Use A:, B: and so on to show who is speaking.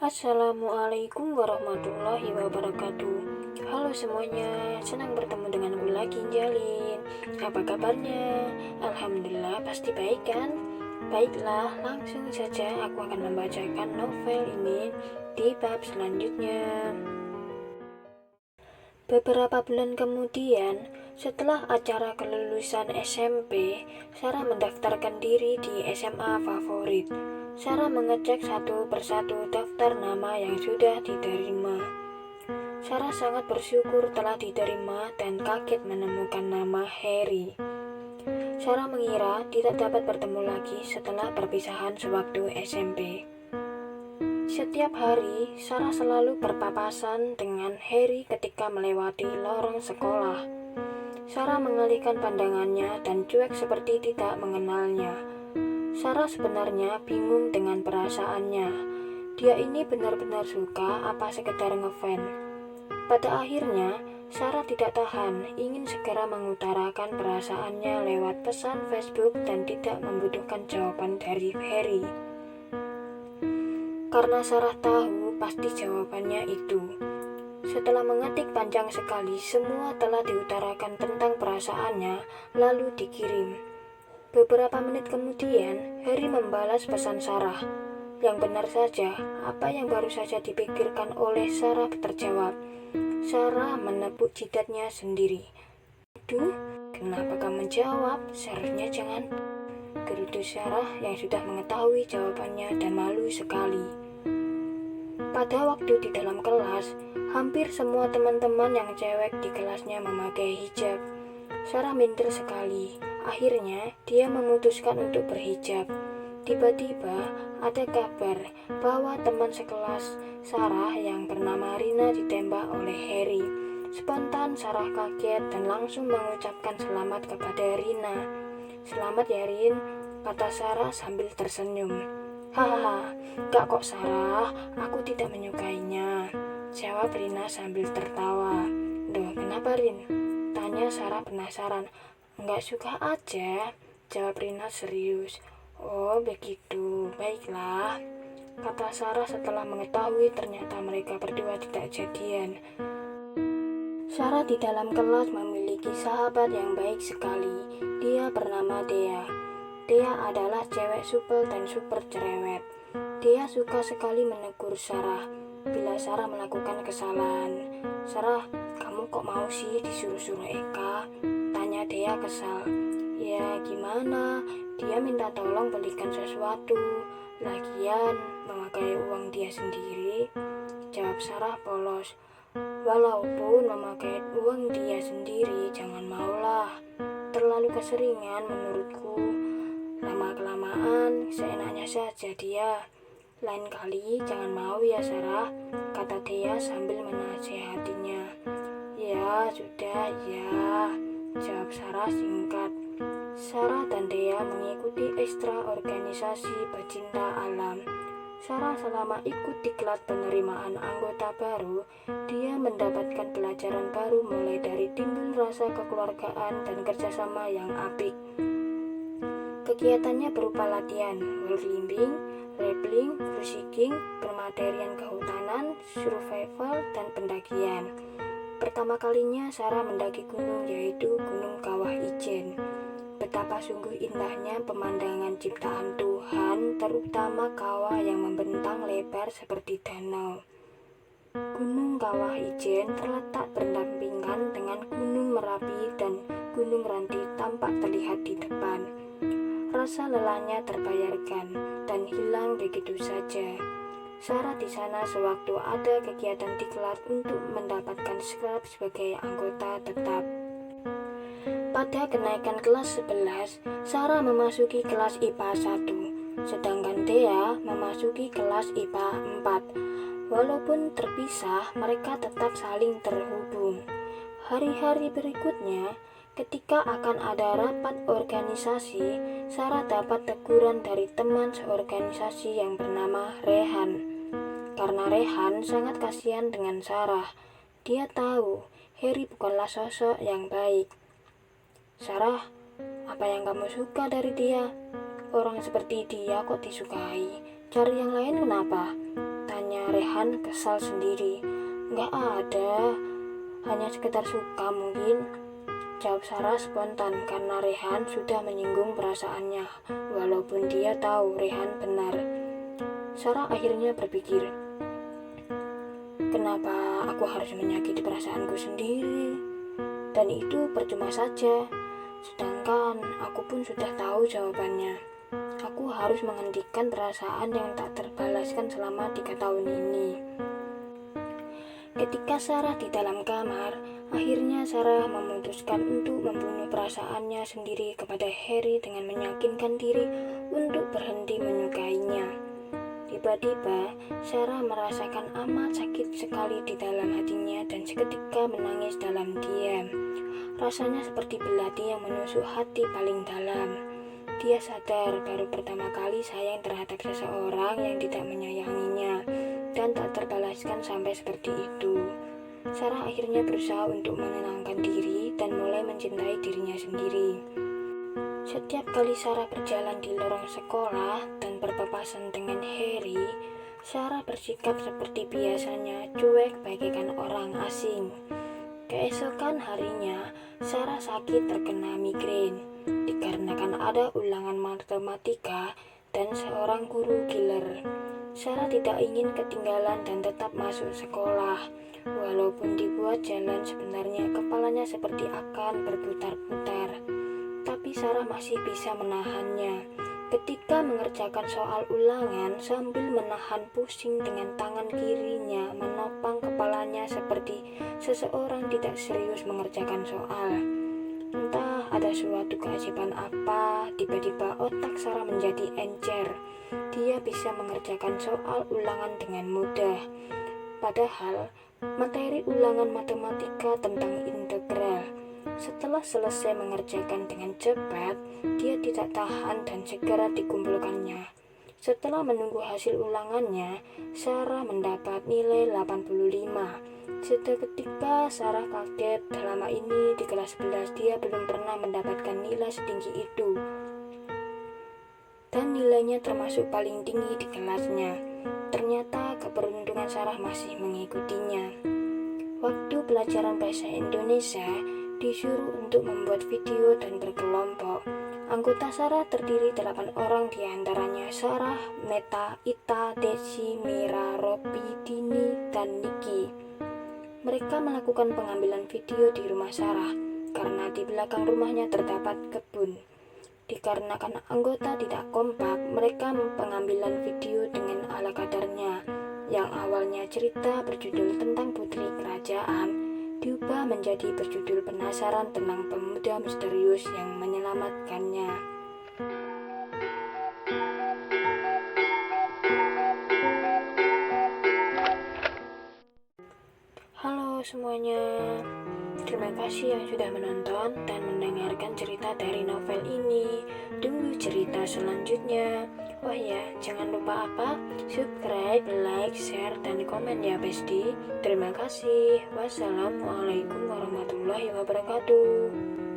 A: Assalamualaikum warahmatullahi wabarakatuh. Halo semuanya, senang bertemu denganku lagi Jalin. Apa kabarnya? Alhamdulillah pasti baik kan? Baiklah, langsung saja aku akan membacakan novel ini di bab selanjutnya. Beberapa bulan kemudian, setelah acara kelulusan SMP, Sarah mendaftarkan diri di SMA favorit. Sarah mengecek satu persatu daftar nama yang sudah diterima. Sarah sangat bersyukur telah diterima dan kaget menemukan nama Harry. Sarah mengira tidak dapat bertemu lagi setelah perpisahan sewaktu SMP. Setiap hari, Sarah selalu berpapasan dengan Harry ketika melewati lorong sekolah. Sarah mengalihkan pandangannya dan cuek seperti tidak mengenalnya. Sarah sebenarnya bingung dengan perasaannya. Dia ini benar-benar suka apa sekedar ngefans? Pada akhirnya, Sarah tidak tahan, ingin segera mengutarakan perasaannya lewat pesan Facebook dan tidak membutuhkan jawaban dari Harry. Karena Sarah tahu pasti jawabannya itu. Setelah mengetik panjang sekali, semua telah diutarakan tentang perasaannya, lalu dikirim. Beberapa menit kemudian, Harry membalas pesan Sarah. Yang benar saja, apa yang baru saja dipikirkan oleh Sarah terjawab. Sarah menepuk jidatnya sendiri. Aduh, kenapa kamu menjawab? Seharusnya jangan. Gerutu Sarah yang sudah mengetahui jawabannya dan malu sekali. Pada waktu di dalam kelas, hampir semua teman-teman yang cewek di kelasnya memakai hijab. Sarah minder sekali. Akhirnya, dia memutuskan untuk berhijab. Tiba-tiba, ada kabar bahwa teman sekelas Sarah yang bernama Rina ditembak oleh Harry. Spontan Sarah kaget dan langsung mengucapkan selamat kepada Rina. Selamat ya Rin, kata Sarah sambil tersenyum. Hahaha, gak kok Sarah, aku tidak menyukainya, jawab Rina sambil tertawa. Duh, kenapa Rin? Tanya Sarah penasaran. Enggak suka aja, jawab Rina serius. Oh begitu, baiklah, kata Sarah setelah mengetahui ternyata mereka berdua tidak jadian. Sarah di dalam kelas memiliki sahabat yang baik sekali. Dia bernama Dea. Dea adalah cewek supel dan super cerewet. Dia suka sekali menegur Sarah bila Sarah melakukan kesalahan. Sarah, kamu kok mau sih disuruh-suruh Eka? Tanya Dea kesal. Ya gimana, dia minta tolong belikan sesuatu. Lagian memakai uang dia sendiri, jawab Sarah polos. Walaupun memakai uang dia sendiri, jangan maulah. Terlalu keseringan menurutku. Lama-kelamaan, seenaknya saja dia. Lain kali jangan mau ya Sarah, kata Dea sambil menasehatinya. Ya sudah ya, jawab Sarah singkat. Sarah dan Dea mengikuti ekstra organisasi pecinta alam. Sarah selama ikut diklat penerimaan anggota baru, dia mendapatkan pelajaran baru mulai dari timbul rasa kekeluargaan dan kerjasama yang apik. Kegiatannya berupa latihan, wall climbing, rappelling, cruising, permaterian kehutanan, survival, dan pendakian. Pertama kalinya Sarah mendaki gunung yaitu Gunung Kawah Ijen. Betapa sungguh indahnya pemandangan ciptaan Tuhan, terutama kawah yang membentang lebar seperti danau. Gunung Kawah Ijen terletak berdampingan dengan Gunung Merapi dan Gunung Ranti tampak terlihat di depan. Rasa lelahnya terbayarkan dan hilang begitu saja. Sarah di sana sewaktu ada kegiatan diklat untuk mendapatkan skrap sebagai anggota tetap. Pada kenaikan kelas 11, Sarah memasuki kelas IPA 1, sedangkan Dea memasuki kelas IPA 4. Walaupun terpisah, mereka tetap saling terhubung. Hari-hari berikutnya, ketika akan ada rapat organisasi, Sarah dapat teguran dari teman seorganisasi yang bernama Rehan. Karena Rehan sangat kasihan dengan Sarah, dia tahu Harry bukanlah sosok yang baik. Sarah, apa yang kamu suka dari dia? Orang seperti dia kok disukai? Cari yang lain kenapa? Tanya Rehan kesal sendiri. Nggak ada, hanya sekedar suka mungkin, jawab Sarah spontan karena Rehan sudah menyinggung perasaannya, walaupun dia tahu Rehan benar. Sarah akhirnya berpikir, kenapa aku harus menyakiti perasaanku sendiri? Dan itu percuma saja, sedangkan aku pun sudah tahu jawabannya. Aku harus menghentikan perasaan yang tak terbalaskan selama 3 tahun ini. Ketika Sarah di dalam kamar, akhirnya Sarah memutuskan untuk membunuh perasaannya sendiri kepada Harry dengan meyakinkan diri untuk berhenti menyukainya. Tiba-tiba, Sarah merasakan amat sakit sekali di dalam hatinya dan seketika menangis dalam diam. Rasanya seperti belati yang menusuk hati paling dalam. Dia sadar baru pertama kali sayang terhadap seseorang yang tidak menyayanginya dan tak terbalaskan sampai seperti itu. Sarah akhirnya berusaha untuk menenangkan diri dan mulai mencintai dirinya sendiri. Setiap kali Sarah berjalan di lorong sekolah dan berpapasan dengan Harry, Sarah bersikap seperti biasanya, cuek bagaikan orang asing. Keesokan harinya, Sarah sakit terkena migrain dikarenakan ada ulangan matematika dan seorang guru killer. Sarah tidak ingin ketinggalan dan tetap masuk sekolah. Walaupun dibuat jalan, sebenarnya kepalanya seperti akan berputar-putar. Tapi Sarah masih bisa menahannya. Ketika mengerjakan soal ulangan sambil menahan pusing dengan tangan kirinya menopang kepalanya seperti seseorang tidak serius mengerjakan soal. Entah ada suatu keajaiban apa, tiba-tiba otak Sarah menjadi encer. Dia bisa mengerjakan soal ulangan dengan mudah. Padahal materi ulangan matematika tentang integral. Setelah selesai mengerjakan dengan cepat, dia tidak tahan dan segera dikumpulkannya. Setelah menunggu hasil ulangannya, Sarah mendapat nilai 85. Seketika Sarah kaget, selama ini di kelas 11 dia belum pernah mendapatkan nilai setinggi itu. Dan nilainya termasuk paling tinggi di kelasnya. Ternyata keberuntungan Sarah masih mengikutinya. Waktu pelajaran bahasa Indonesia, disuruh untuk membuat video dan berkelompok. Anggota Sarah terdiri 8 orang, diantaranya Sarah, Meta, Ita, Desi, Mira, Robi, Dini, dan Niki. Mereka melakukan pengambilan video di rumah Sarah karena di belakang rumahnya terdapat kebun. Dikarenakan anggota tidak kompak, mereka pengambilan video dengan ala kadarnya. Yang awalnya cerita berjudul tentang putri kerajaan diubah menjadi berjudul penasaran tentang pemuda misterius yang menyelamatkannya. Halo semuanya, terima kasih yang sudah menonton dan mendengarkan cerita dari novel ini. Tunggu cerita selanjutnya. Oh ya, jangan lupa apa? Subscribe, like, share, dan komen ya Besti. Terima kasih. Wassalamualaikum warahmatullahi wabarakatuh.